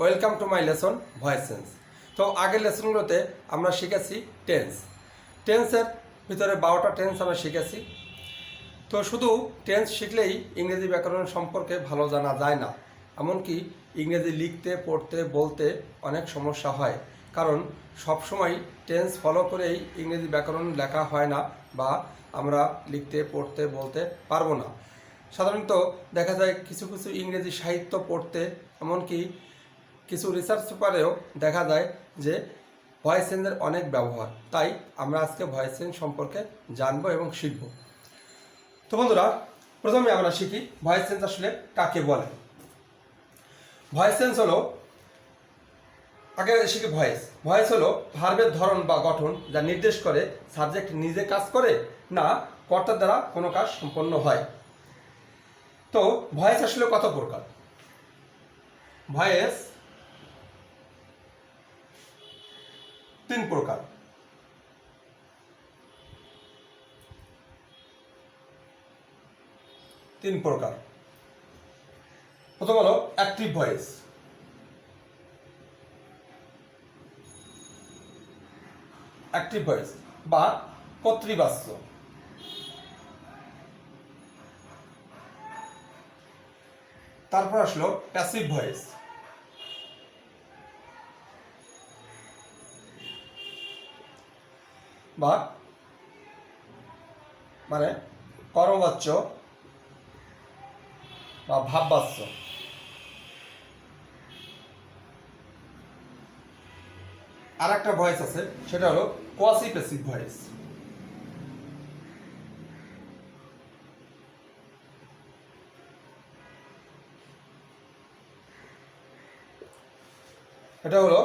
Welcome to my lesson voice change. তো আগের লেসনগুলোতে আমরা শিখেছি টেন্সের ভিতরে 12টা টেন্স আমরা শিখেছি। তো শুধু টেন্স শিখলেই ইংরেজি ব্যাকরণ সম্পর্কে ভালো জানা যায় না, এমনকি ইংরেজি লিখতে পড়তে বলতে অনেক সমস্যা হয়, কারণ সবসময় টেন্স ফলো করেই ইংরেজি ব্যাকরণ লেখা হয় না বা আমরা লিখতে পড়তে বলতে পারবো না। সাধারণত দেখা যায় কিছু কিছু ইংরেজি সাহিত্য পড়তে, এমনকি কিছু রিসার্চ পেপারেও দেখা যায় যে ভয়েস চেঞ্জের অনেক ব্যবহার। তাই আমরা আজকে ভয়েস চেঞ্জ সম্পর্কে জানবো এবং শিখব। তো বন্ধুরা, প্রথমে আমরা শিখি ভয়েস চেঞ্জ আসলে কাকে বলে। ভয়েস চেঞ্জ হলো, আগে শিখি ভয়েস হলো ভার্বের ধরন বা গঠন যা নির্দেশ করে সাবজেক্ট নিজে কাজ করে না কর্তার দ্বারা কোনো কাজ সম্পন্ন হয়। তো ভয়েস আসলে কত প্রকার? ভয়েস 3 প্রকার। প্রথম হলো অ্যাক্টিভ ভয়েস। বা কর্তৃবাচ্য। তারপর আসলো প্যাসিভ ভয়েস। বা মানে কর্মবাচ্য বা ভাববাচ্য। আর একটা ভয়েস আছে, সেটা হলো কোয়াসি প্যাসিভ ভয়েস। এটা হলো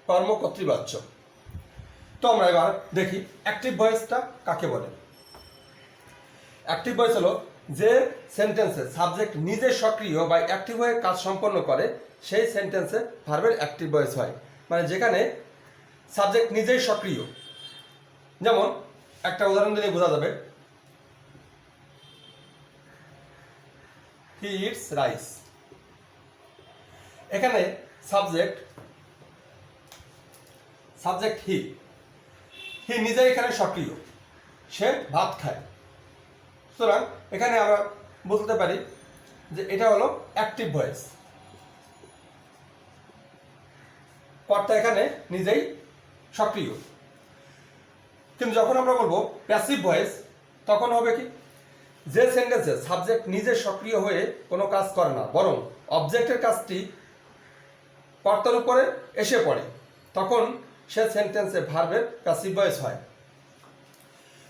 কর্মকর্তৃবাচ্য। তো আমরা এবার দেখি অ্যাক্টিভ ভয়েসটা কাকে বলে। অ্যাক্টিভ ভয়েস হলো যে সেন্টেন্সে সাবজেক্ট নিজে সক্রিয় বা অ্যাক্টিভ হয়ে কাজ সম্পন্ন করে, সেই সেন্টেন্সে ভার্বের অ্যাক্টিভ ভয়েস হয়। মানে যেখানে সাবজেক্ট নিজেই সক্রিয়। যেমন একটা উদাহরণ দিলে বোঝা যাবে, হি ইটস রাইস। এখানে সাবজেক্ট হি নিজেই এখানে সক্রিয়, সে ভাত খায়। সুতরাং এখানে আমরা বলতে পারি যে এটা হলো অ্যাক্টিভ ভয়েস, কর্তা এখানে নিজেই সক্রিয়। কিন্তু যখন আমরা বলবো প্যাসিভ ভয়েস, তখন হবে কি, যে সেন্টেন্সে সাবজেক্ট নিজে সক্রিয় হয়ে কোনো কাজ করে না, বরং অবজেক্টের কাজটি কর্তার উপরে এসে পড়ে, তখন সে সেন্টেন্সে ভার্বের প্যাসিভ ভয়েস হয়।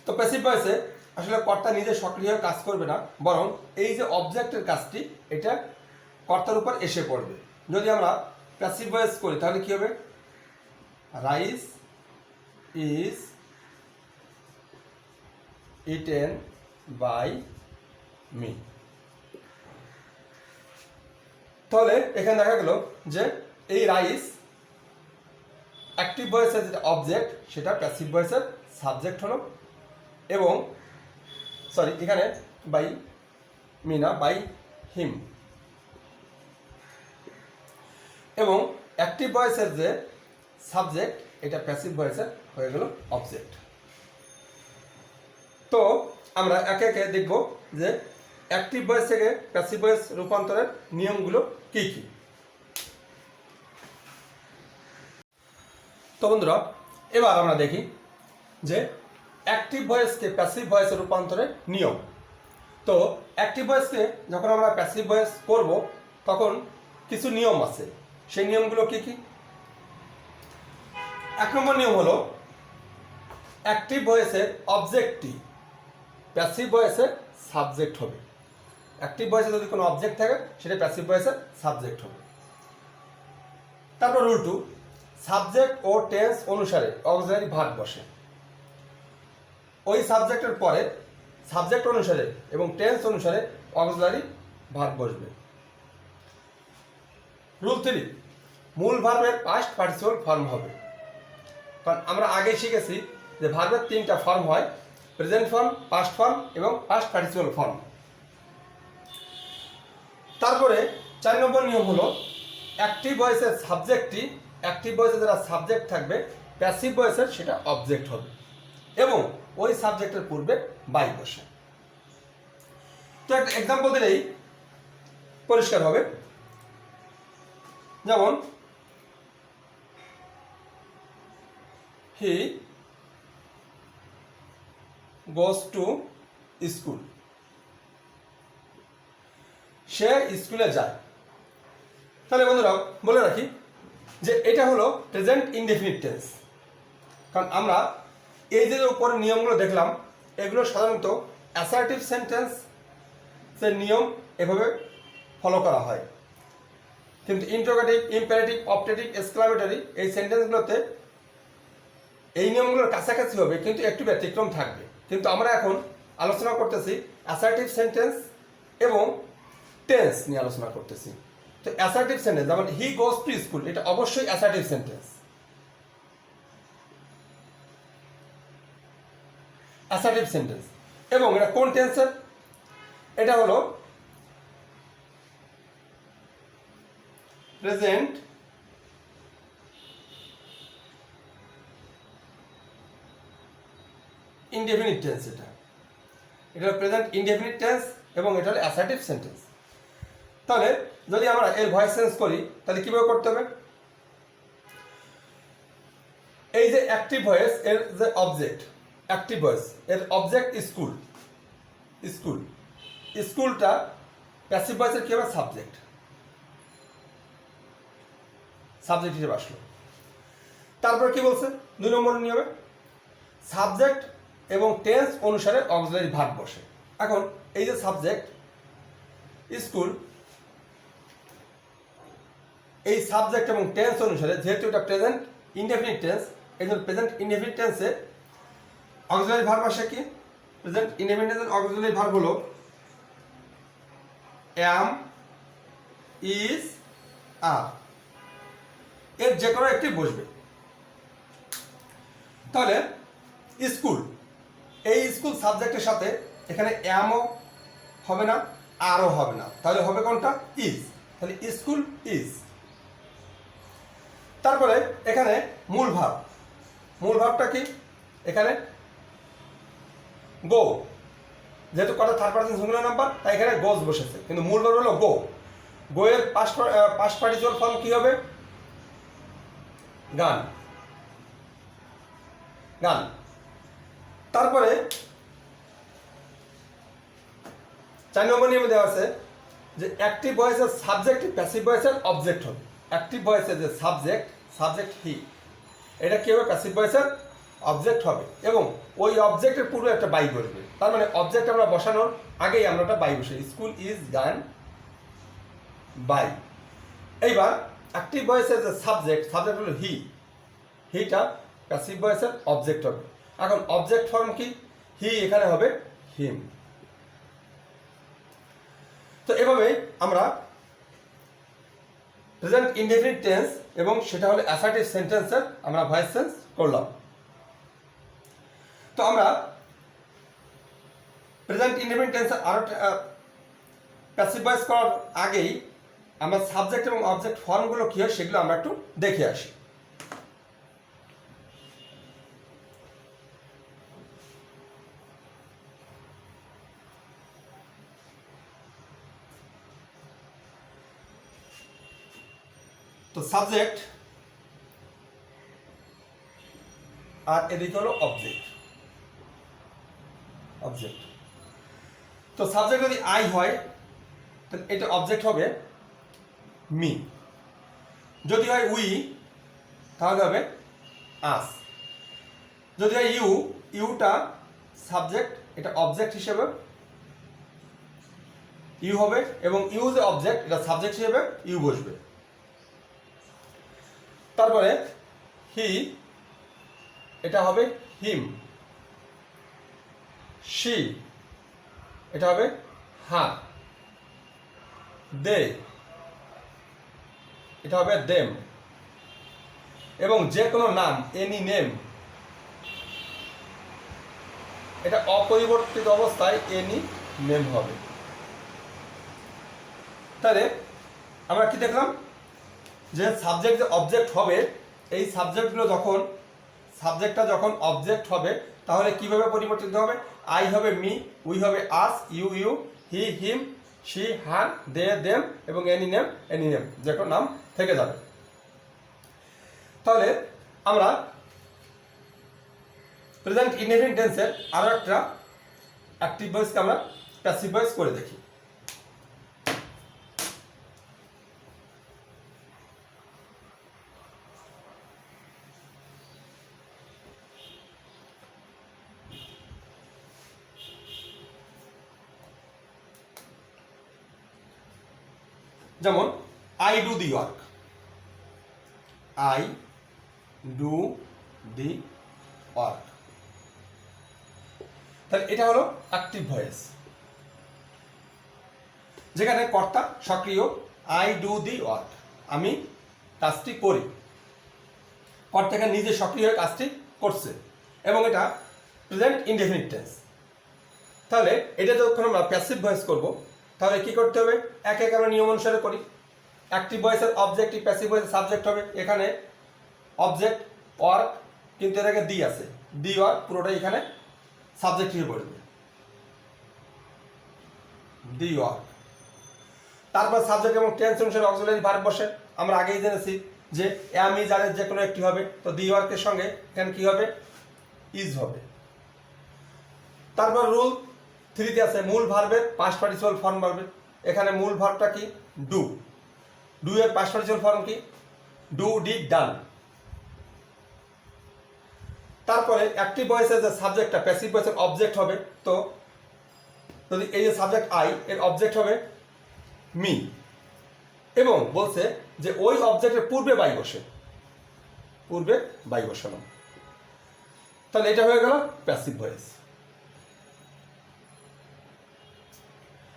তো প্যাসিভ ভয়েসে আসলে কর্তা নিজে সক্রিয় হয়ে কাজ করবে না, বরং এই যে অবজেক্টের কাজটি, এটা কর্তার উপর এসে পড়বে। যদি আমরা প্যাসিভ ভয়েস করি তাহলে কি হবে? Rice is eaten by me. তাহলে এখানে দেখা গেল যে এই রাইস অ্যাক্টিভ ভয়েসের যেটা অবজেক্ট, সেটা প্যাসিভ ভয়েসের সাবজেক্ট হলো, এবং এখানে বাই মি না, বাই হিম। এবং অ্যাক্টিভ ভয়েসের যে সাবজেক্ট, এটা প্যাসিভ ভয়েসের হয়ে গেল অবজেক্ট। তো আমরা একে একে দেখব যে অ্যাক্টিভ ভয়েস থেকে প্যাসিভ ভয়েস রূপান্তরের নিয়মগুলো কি কি। তো বন্ধুরা, এবার আমরা দেখি যে অ্যাক্টিভ ভয়েসকে প্যাসিভ ভয়েসে রূপান্তরের নিয়ম। তো অ্যাক্টিভ ভয়েসকে যখন আমরা প্যাসিভ ভয়েস করব, তখন কিছু নিয়ম আছে। সেই নিয়মগুলো কি কি? 1 নম্বর নিয়ম হলো অ্যাক্টিভ ভয়েসের অবজেক্টটি প্যাসিভ ভয়েসের সাবজেক্ট হবে। অ্যাক্টিভ ভয়েসে যদি কোনো অবজেক্ট থাকে, সেটা প্যাসিভ ভয়েসের সাবজেক্ট হবে। তারপর রুল 2, সাবজেক্ট ও টেন্স অনুসারে অক্সিলারি ভার্ব বসে। ওই সাবজেক্টের পরে সাবজেক্ট অনুসারে এবং টেন্স অনুসারে অক্সিলারি ভার্ব বসবে। রুল 3, মূল ভার্বের পাস্ট পার্টিসিপল ফর্ম হবে। কারণ আমরা আগে শিখেছি যে ভার্বের তিনটা ফর্ম হয়, প্রেজেন্ট ফর্ম, পাস্ট ফর্ম এবং পাস্ট পার্টিসিপাল ফর্ম। তারপরে 4 নম্বর নিয়ম হলো অ্যাক্টিভ ভয়েসের সাবজেক্টটি, অ্যাক্টিভ ভয়েসে যারা সাবজেক্ট থাকবে, প্যাসিভ ভয়েসের সেটা অবজেক্ট হবে এবং ওই সাবজেক্টের পূর্বে বাই বসে। তো একটা এক্সাম্পল দিলেই পরিষ্কার হবে। যেমন হি গোজ টু স্কুল, সে স্কুলে যায়। তাহলে বন্ধুরা বলে রাখি যে এটা হলো প্রেজেন্ট ইনডেফিনিট টেন্স, কারণ আমরা এই যে উপরে নিয়মগুলো দেখলাম এগুলো সাধারণত অ্যাসার্টিভ সেন্টেন্স এর নিয়ম এভাবে ফলো করা হয়, কিন্তু ইন্টারোগেটিভ, ইম্পারেটিভ, অপটেটিভ, এক্সক্লামেটরি এই সেন্টেন্সগুলোতে এই নিয়মগুলোর কাছাকাছি হবে কিন্তু একটু ব্যতিক্রম থাকবে। কিন্তু আমরা এখন আলোচনা করতেছি অ্যাসার্টিভ সেন্টেন্স এবং টেন্স নিয়ে আলোচনা করতেছি। তো অ্যাসার্টিভ সেন্টেন্স যেমন হি গোজ টু স্কুল, এটা অবশ্যই অ্যাসার্টিভ সেন্টেন্স। অ্যাসার্টিভ সেন্টেন্স এবং এটা কোন টেন্সের? এটা হলো প্রেজেন্ট ইনডেফিনিট টেন্স। এটা হলো প্রেজেন্ট ইনডেফিনিট টেন্স এবং এটা হলো অ্যাসার্টিভ সেন্টেন্স। তাহলে যদি আমরা এর ভয়েস চেঞ্জ করি তাহলে কিভাবে করতে হবে? এই যে অ্যাক্টিভ ভয়েস এর যে অবজেক্ট, অ্যাক্টিভ ভয়েস এর অবজেক্ট স্কুল, স্কুল, স্কুলটা প্যাসিভ ভয়েসের কি হবে? সাবজেক্ট, সাবজেক্ট হিসেবে আসলো। তারপর কি বলছে 2 নম্বর নিয়মে সাবজেক্ট এবং টেন্স অনুসারে অক্সিলারি ভার্ব বসে। এখন এই যে সাবজেক্ট স্কুল, এই সাবজেক্ট এবং টেন্স অনুসারে যেহেতু এটা প্রেজেন্ট ইনডেফিনিট টেন্স, এই জন্য প্রেজেন্ট ইনডেফিনিট টেন্সে অক্সিলারি ভার্ব আসে কি? প্রেজেন্ট ইনডেফিনিট টেন্সের অক্সিলারি ভার্ব হলো অ্যাম, ইজ, আর, এর যে কোনো একটি বসবে। তাহলে স্কুল, এই স্কুল সাবজেক্টের সাথে এখানে অ্যামও হবে না, আরও হবে না, তাহলে হবে কোনটা? ইজ। তাহলে স্কুল ইজ। তারপরে এখানে মূল ভাব, মূল ভাবটা কি? এখানে গো, যেহেতু কটা থার্ড পারসন সিঙ্গুলার নাম্বার তাই এখানে গোজ বসেছে, কিন্তু মূল ভাব হলো গো। গো এর পাস্ট পার্টিসিপাল ফর্ম কি হবে? গান, গান। তারপরে 4 নম্বর নিয়মে দেওয়া আছে যে অ্যাক্টিভ ভয়েসের সাবজেক্ট প্যাসিভ ভয়েসের অবজেক্ট হবে। অ্যাক্টিভ ভয়েসের যে সাবজেক্ট, সাবজেক্ট হি, এটা কি হবে? প্যাসিভ ভয়েসের অবজেক্ট হবে এবং ওই অবজেক্টের পূর্বে একটা বাই বসবে। তার মানে অবজেক্ট আমরা বসানোর আগেই আমরা একটা বাই বসে, স্কুল ইজ গান বাই। এইবার অ্যাক্টিভ ভয়েসের যে সাবজেক্ট, সাবজেক্ট হলো হি, হিটা প্যাসিভ ভয়েসের অবজেক্ট হবে। এখন অবজেক্ট ফর্ম কি? হি, এখানে হবে হিম। তো এভাবে আমরা প্রেজেন্ট ইনডেফিনিট টেন্স এবং সেটা হলো অ্যাসার্টিভ সেন্টেন্সের আমরা ভয়েস চেঞ্জ করলাম। তো আমরা প্রেজেন্ট ইনডেফিনিট টেন্সের আরো প্যাসিভ ভয়েস করার আগেই আমরা সাবজেক্ট এবং অবজেক্ট ফর্মগুলো কি হয় সেগুলো আমরা একটু দেখে আসি। তো সাবজেক্ট আর এদিকে হলো অবজেক্ট, অবজেক্ট। তো সাবজেক্ট যদি আই হয় তাহলে এটা অবজেক্ট হবে মি, যদি হয় উই তাহলে হবে আস, যদি হয় ইউ, ইউটা সাবজেক্ট, এটা অবজেক্ট হিসেবে ইউ হবে এবং ইউ যে অবজেক্ট এটা সাবজেক্ট হিসেবে ইউ বসবে। তারপরে হি, এটা হবে হিম, শি, এটা হবে হার, দে, এটা হবে দেম এবং যে কোনো নাম, এনি নেম, এটা অপরিবর্তিত অবস্থায় এনি নেম হবে। তাহলে আমরা কি দেখলাম যে সাবজেক্ট যে অবজেক্ট হবে, এই সাবজেক্টগুলো সাবজেক্টটা যখন অবজেক্ট হবে তাহলে কিভাবে পরিবর্তিত হবে? আই হবে মি, উই হবে us, you you, he him, she her, they them এবং এনি নেম যে কোনো নাম থেকে যাবে। তাহলে আমরা প্রেজেন্ট ইনডেফিনিট টেন্সের আরো একটা অ্যাক্টিভ ভয়েসকে আমরা প্যাসিভ ভয়েস করে দেখি। যেমন I do the work, I do the work. তাহলে এটা হলো অ্যাক্টিভ ভয়েস, যেখানে কর্তা সক্রিয়, আই ডু দি ওয়ার্ক, আমি কাজটি করি। কর্তা এখানে নিজে সক্রিয় হয়ে কাজটি করছে এবং এটা প্রেজেন্ট ইনডেফিনিট টেন্স। তাহলে এটা যখন আমরা প্যাসিভ ভয়েস করব তাহলে কি করতে হবে? এক এক আমরা নিয়ম অনুসারে করি। অ্যাক্টিভ ভয়েসের অবজেক্টিভ, প্যাসিভ ভয়েসের সাবজেক্ট হবে। এখানে অবজেক্ট ওয়ার্ক, কিন্তু এটাকে দি আছে, দি ওয়ার্ক পুরোটাই এখানে সাবজেক্ট হিসেবে পড়বে, দি ওয়ার্ক। তারপর সাবজেক্ট এবং টেন্স অনুসারে অক্সিলারি ভার্ব বসে। আমরা আগেই জেনেছি যে অ্যাম ইজ আর যে কোনো একটি হবে, তো দি ওয়ার্কের সঙ্গে এখানে কি হবে? ইজ হবে। তারপর রুল 3 আছে মূল ভার্বের পাস্ট পার্টিসিপল ফর্ম ভার্বের। এখানে মূল ভার্বটা কি? ডু। ডু এর পাস্ট পার্টিসিপল ফর্ম কি? Do did done. তারপরে অ্যাক্টিভ ভয়েসের যে সাবজেক্টটা প্যাসিভ ভয়েসের অবজেক্ট হবে, তো যদি এই যে সাবজেক্ট আই এর অবজেক্ট হবে মি, এবং বলছে যে ওই অবজেক্টের পূর্বে বাই বসে, পূর্বে বাই বসানো। তাহলে এটা হয়ে গেল প্যাসিভ ভয়েস,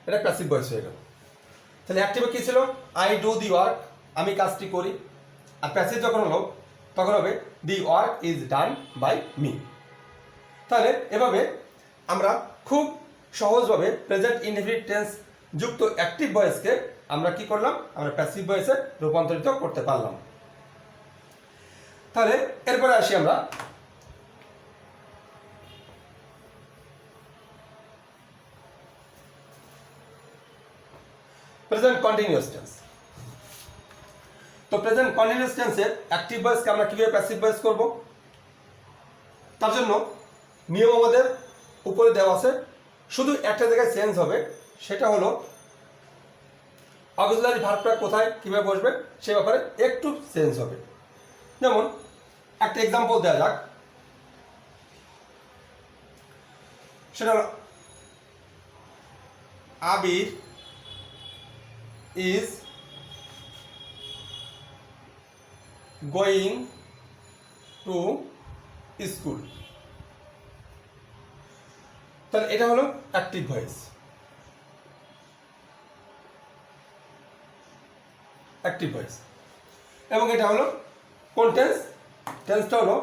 এটা প্যাসিভ ভয়েস হয়ে গেল। তাহলে অ্যাক্টিভে কি ছিল? আই ডু দি ওয়ার্ক, আমি কাজটি করি। আর প্যাসিভ যখন হলো তখন হবে the work is done by me. তাহলে এভাবে আমরা খুব সহজভাবে প্রেজেন্ট ইনডেফিনিট টেন্স যুক্ত অ্যাক্টিভ ভয়েসকে আমরা কি করলাম? আমরা প্যাসিভ ভয়েসে রূপান্তরিত করতে পারলাম। তাহলে এরপরে আসি আমরা প্রেজেন্ট কন্টিনিউয়াস টেন্স। তো প্রেজেন্ট কন্টিনিউয়াস টেন্সের অ্যাক্টিভ ভয়েসকে আমরা কিভাবে প্যাসিভ ভয়েস করব? তার জন্য নিয়ম আমাদের উপরে দেওয়া আছে, শুধু একটা জায়গায় চেঞ্জ হবে, সেটা হলো অক্সিলারি ভার্বটা কোথায় কিভাবে বসবে সে ব্যাপারে একটু চেঞ্জ হবে। যেমন একটা এক্সাম্পল দেওয়া যাক, সেটা হলো আবির is going to school। তাহলে এটা হলো অ্যাক্টিভ ভয়েস, অ্যাক্টিভ ভয়েস। এবং এটা হলো কোন টেন্স? টেন্সটা হলো,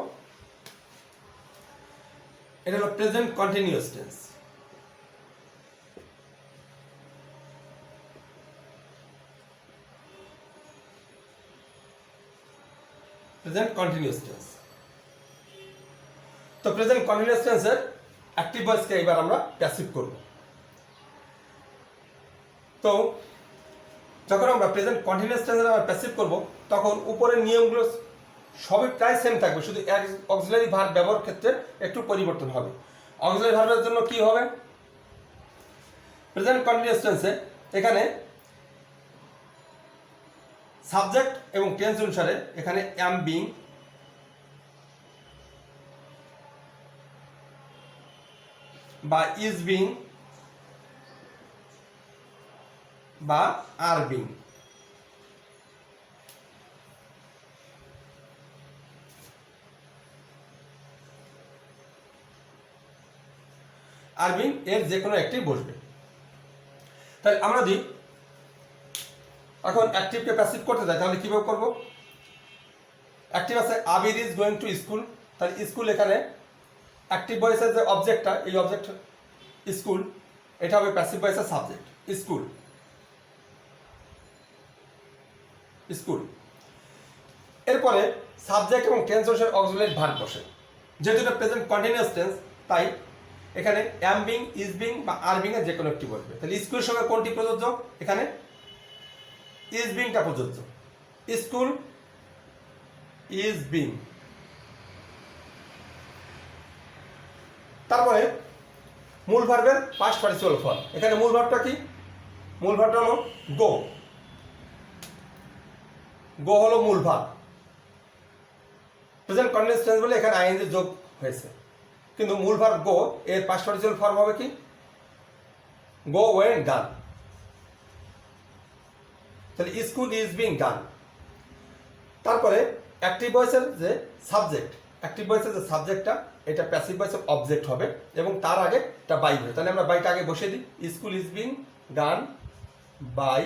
এটা হলো present continuous tense. Present continuous tense. তো প্রেজেন্ট কন্টিনিউয়াস টেন্সের অ্যাক্টিভ ভয়েসকে এবার আমরা প্যাসিভ করব। তো যখন আমরা প্রেজেন্ট কন্টিনিউয়াস টেন্সে আমরা প্যাসিভ করব তখন উপরের নিয়মগুলো সবই প্রায় সেম থাকবে, শুধু অক্সিলারি ভার্ব ব্যবহার ক্ষেত্রে একটু পরিবর্তন হবে। অক্সিলারি ভার্বের জন্য কি হবে? প্রেজেন্ট কন্টিনিউয়াস টেন্সে এখানে সাবজেক্ট এবং টেন্স অনুসারে এখানে অ্যাম বিং, বা ইজ বিং, বা আর বিং। আর বিং এর যে কোনো একটি বসবে। তাহলে আমরা যদি এখন অ্যাক্টিভকে প্যাসিভ করতে চাই তাহলে কীভাবে করবো? অ্যাক্টিভ আছে আবির ইজ গোয়িং টু স্কুল, তাহলে স্কুল এখানে অ্যাক্টিভ ভয়েসের যে অবজেক্টটা, এই অবজেক্ট স্কুল, এটা হবে প্যাসিভ ভয়েসের সাবজেক্ট স্কুল। স্কুল এরপরে সাবজেক্ট এবং টেন্স অনুসারে অক্সিলারি ভার্ব বসে। যেহেতু এটা প্রেজেন্ট কন্টিনিউয়াস টেন্স, তাই এখানে অ্যাম বিং, ইজ বিং বা আর বিং এর যে কোনো একটি বসবে। তাহলে স্কুলের সঙ্গে কোনটি প্রযোজ্য? এখানে ইজ বিংটা প্রযোজ্য। School is being. তারপরে মূল ভার্বের পাস্ট পার্টিসিপাল ফর্ম। এখানে মূল ভার্বটা কি? মূল ভার্বটা হলো গো। গো হলো মূল ভার্ব। প্রেজেন্ট কন্টিনিউয়াস টেন্স বলে এখানে আইএনজি যোগ হয়েছে, কিন্তু মূল ভার্ব গো এর পাস্ট পার্টিসিপাল ফর্ম হবে কি? গো ওয়েন ডান। তাহলে স্কুল ইজ বিং ডান। তারপরে অ্যাক্টিভ ভয়েসের যে সাবজেক্ট, অ্যাক্টিভ ভয়েসের যে সাবজেক্টটা, এটা প্যাসিভ ভয়েসের অবজেক্ট হবে এবং তার আগে এটা বাই হবে। তাহলে আমরা বাইটা আগে বসিয়ে দিই, school is being done by.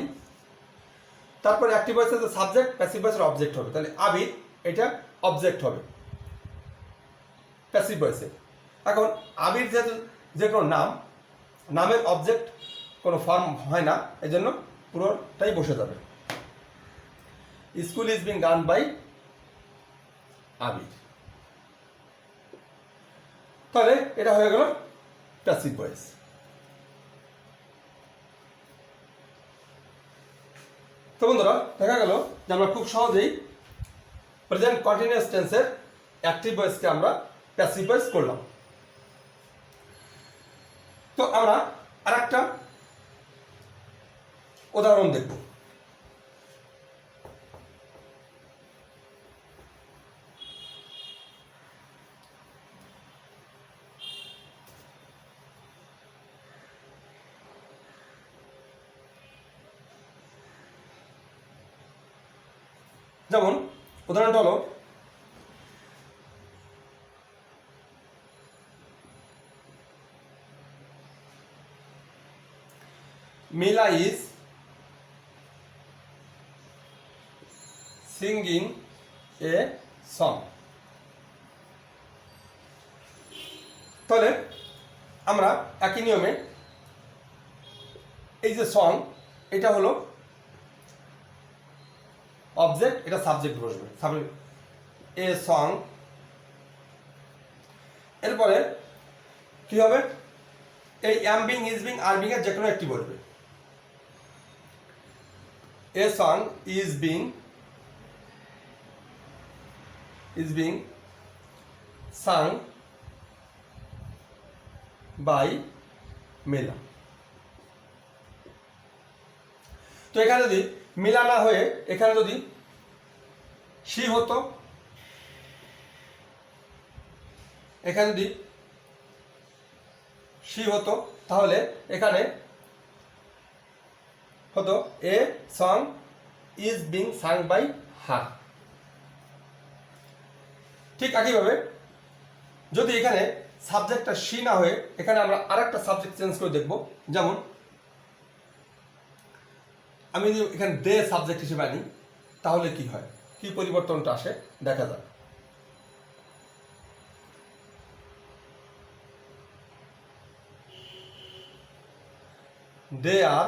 তারপরে অ্যাক্টিভ ভয়েসের যে সাবজেক্ট প্যাসিভ ভয়েসের অবজেক্ট হবে, তাহলে আবির এটা অবজেক্ট হবে প্যাসিভ ভয়েসে। এখন আবির যেহেতু যে কোনো নাম, নামের অবজেক্ট কোনো ফর্ম হয় না, এই জন্য পুরোটাই বসে যাবে। School is being done by Abir. তাহলে এটা হয়ে গেল প্যাসিভ ভয়েস। তো বন্ধুরা, দেখা গেল যে আমরা খুব সহজেই প্রেজেন্ট কন্টিনিউয়াস টেন্সের অ্যাক্টিভ ভয়েসকে আমরা প্যাসিভ ভয়েস করলাম। তো আমরা আরেকটা উদাহরণ দেখব। যেমন উদাহরণটা হলো, Mila is singing a song. তাহলে আমরা একই নিয়মে এই যে সং, এটা হলো অবজেক্ট, এটা সাবজেক্ট বসবে, এ সং। এরপরে কি হবে? এই অ্যাম being, is being, are being এর যে কোনো একটি বসবে। A song is being sung by Mila. তো এখানে যদি মিলা না হয়ে এখানে যদি she হতো, এখানে যদি she হতো, তাহলে এখানে হতো a song is being sung by her. ঠিক একইভাবে যদি এখানে সাবজেক্টটা শি না হয়ে এখানে আমরা আরেকটা সাবজেক্ট চেঞ্জ করে দেখব। যেমন আমি যদি এখানে দে সাবজেক্ট হিসেবে আনি, তাহলে কি হয়, কি পরিবর্তনটা আসে দেখা যাক। দে আর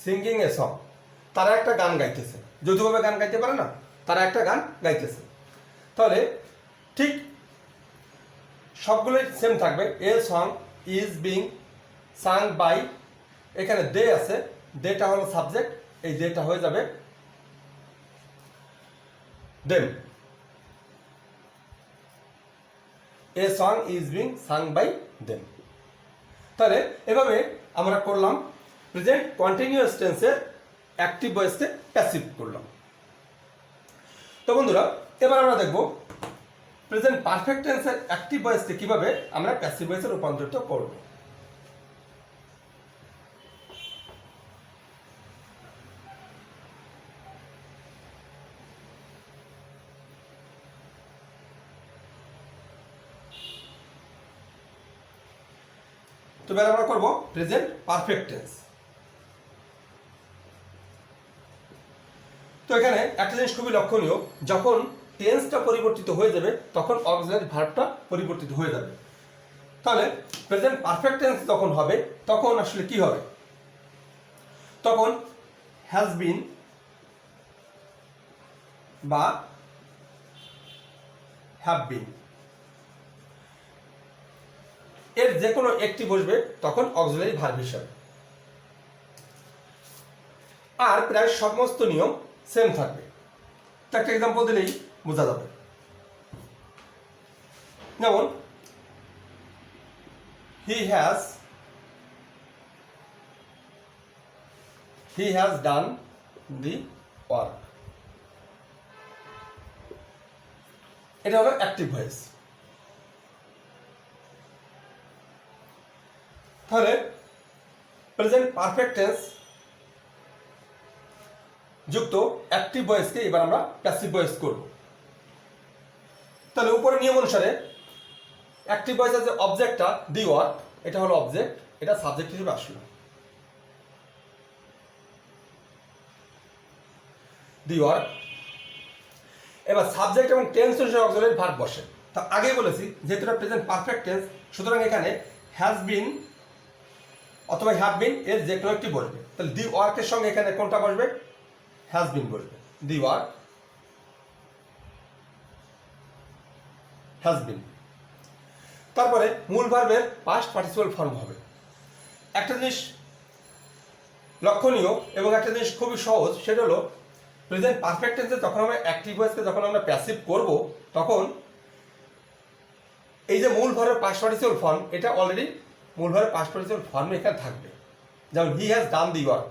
সিঙ্গিং এ সং। তারা একটা গান গাইতেছে, যৌথভাবে গান গাইতে পারে না, তারা একটা গান গাইতেছে। তাহলে ঠিক সবগুলোই সেম থাকবে। A song is being sung by, এখানে দে আছে, দেটা হলো সাবজেক্ট, এই দেটা হয়ে যাবে them. A song is being sung by them. তাহলে এভাবে আমরা করলাম প্রেজেন্ট কন্টিনিউয়াস টেন্সের অ্যাক্টিভ ভয়েসকে প্যাসিভ করলাম। তো বন্ধুরা, এবার আমরা দেখব প্রেজেন্ট পারফেক্ট টেন্সের অ্যাক্টিভ ভয়েসকে কিভাবে আমরা প্যাসিভ ভয়েসে রূপান্তরিত করব। তো এবার আমরা করব প্রেজেন্ট পারফেক্ট টেন্স। তো এখানে একটা জিনিস খুবই লক্ষণীয়, যখন টেন্সটা পরিবর্তিত হয়ে যাবে তখন অক্সিলারি ভার্বটা পরিবর্তিত হয়ে যাবে। তাহলে প্রেজেন্ট পারফেক্ট টেন্স যখন হবে তখন আসলে কি হবে, তখন হ্যাজ বিন বা হ্যাভ বিন এর যে কোনো একটি বসবে তখন অক্সিলারি ভার্ব হিসাবে। আর প্রায় সমস্ত নিয়ম সেম থাকবে। তো একটা এক্সাম্পল দিলেই বোঝা যাবে। যেমন he has done the work, এটা হলো অ্যাক্টিভ ভয়েস। তাহলে প্রেজেন্ট পারফেক্ট টেন্স যুক্ত অ্যাক্টিভ ভয়েসকে এবার আমরা প্যাসিভ ভয়েস করব। তাহলে উপরে নিয়ম অনুসারে অ্যাক্টিভ ভয়েসের যে অবজেক্টটা দি ওয়ার্ক, এটা হলো অবজেক্ট, এটা সাবজেক্ট হিসেবে আসলো দি ওয়ার্ক। এবার সাবজেক্ট এবং টেন্স অনুসারে অক্সিলারি ভার্ব বসে। তা আগেই বলেছি যেহেতু এটা প্রেজেন্ট পারফেক্ট টেন্স, সুতরাং এখানে হ্যাজ বিন অথবা হ্যাভ বিন এর যে কোনো একটি বসবে। তাহলে দি ওয়ার্কের সঙ্গে এখানে কোনটা বসবে, হ্যাজ বিন বসবে, দি ওয়ার্ক হ্যাজ বিন। তারপরে মূল ভার্বের পাস্ট পার্টিসিপাল ফর্ম হবে। একটা জিনিস লক্ষণীয় এবং একটা জিনিস খুবই সহজ, সেটা হলো প্রেজেন্ট পারফেক্ট টেন্সে যখন আমরা অ্যাক্টিভ ভয়েসকে যখন আমরা প্যাসিভ করব তখন এই যে মূল ভার্বের পাস্ট পার্টিসিপাল ফর্ম, এটা অলরেডি মূল ভার্বের পাস্ট পার্টিসিপাল ফর্মে এখানে থাকবে। যেমন he has done the work,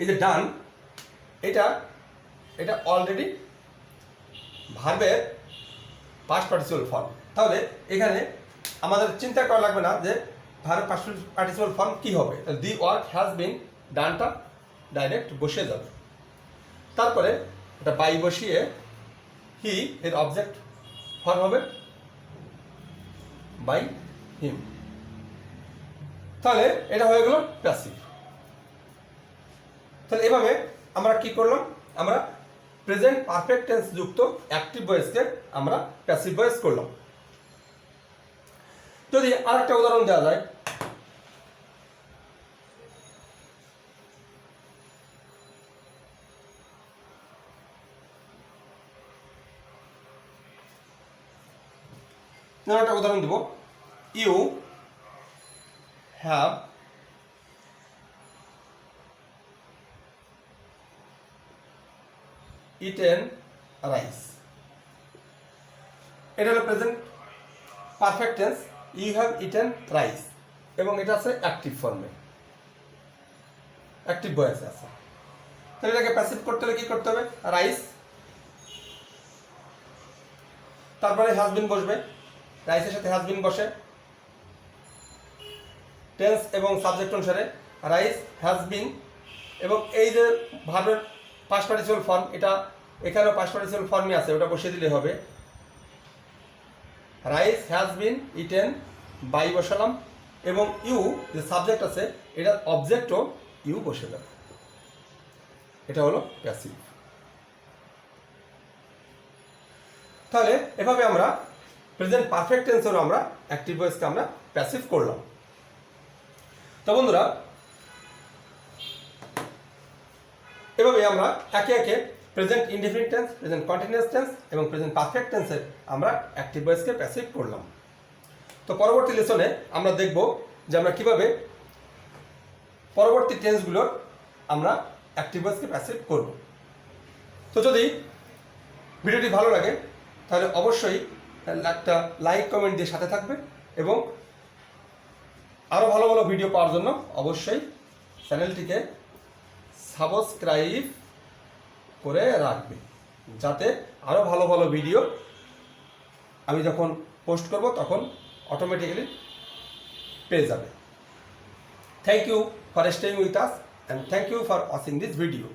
এই যে ডান এটা অলরেডি ভার্বের পাস্ট পার্টিসিপাল ফর্ম। তাহলে এখানে আমাদের চিন্তা করা লাগবে না যে ভার্ব পাস্ট পার্টিসিপাল ফর্ম কি হবে। দি ওয়ার্ক হ্যাজ বিন ডানটা ডাইরেক্ট বসে যাবে। তারপরে এটা বাই বসিয়ে হি এর অবজেক্ট ফর্ম হবে বাই হিম। তাহলে এটা হয়ে গেল প্যাসিভ। তাহলে এভাবে আমরা কি করলাম, আমরা প্রেজেন্ট পারফেক্ট টেন্স যুক্ত অ্যাক্টিভ ভয়েসকে আমরা প্যাসিভ ভয়েস করলাম। যদি আরেকটা উদাহরণ দেওয়া যায়, একটা উদাহরণ দেব, ইউ হ্যাভ ইটেন রাইস। এটা হলো present perfect tense, you have eaten rice, এবং এটা আছে অ্যাক্টিভ ফর্মে, অ্যাক্টিভ ভয়েসে আছে। তাহলে এটাকে প্যাসিভ করতে হলে কি করতে হবে, রাইস, তারপরে হ্যাজ বিন বসবে, রাইসের সাথে হ্যাজ বিন বসে, টেন্স এবং সাবজেক্ট অনুসারে রাইস হ্যাজ বিন, এবং এই যে ভার্বের পাস্ট পার্টিসিপাল ফর্ম, এটা এখানেও পাস্ট পার্টিসিপাল ফর্মই আছে, ওটা বসিয়ে দিলে হবে। Rice has been eaten by বসালাম, এবং ইউ যে সাবজেক্ট আছে এটার অবজেক্টও ইউ বসে যাবে। এটা হলো প্যাসিভ। তাহলে এভাবে আমরা প্রেজেন্ট পারফেক্ট টেন্সেরও আমরা অ্যাক্টিভ ভয়েসকে আমরা প্যাসিভ করলাম। তো বন্ধুরা, এভাবে আমরা একে একে present indefinite tense, present continuous tense এবং প্রেজেন্ট পারফেক্ট টেন্সের আমরা অ্যাক্টিভ ভয়েসকে প্যাসিভ করলাম। তো পরবর্তী লেসনে আমরা দেখব যে আমরা কিভাবে পরবর্তী টেন্সগুলোর আমরা অ্যাক্টিভ ভয়েসকে প্যাসিভ করব। তো যদি ভিডিওটি ভালো লাগে তাহলে অবশ্যই একটা লাইক কমেন্ট দিয়ে সাথে থাকবে, এবং আরও ভালো ভালো ভিডিও পাওয়ার জন্য অবশ্যই চ্যানেলটিকে সাবস্ক্রাইব করে রাখবে, যাতে আরও ভালো ভালো ভিডিও আমি যখন পোস্ট করব তখন অটোমেটিক্যালি পেয়ে যাবে। Thank you for staying with us, and thank you for watching this video.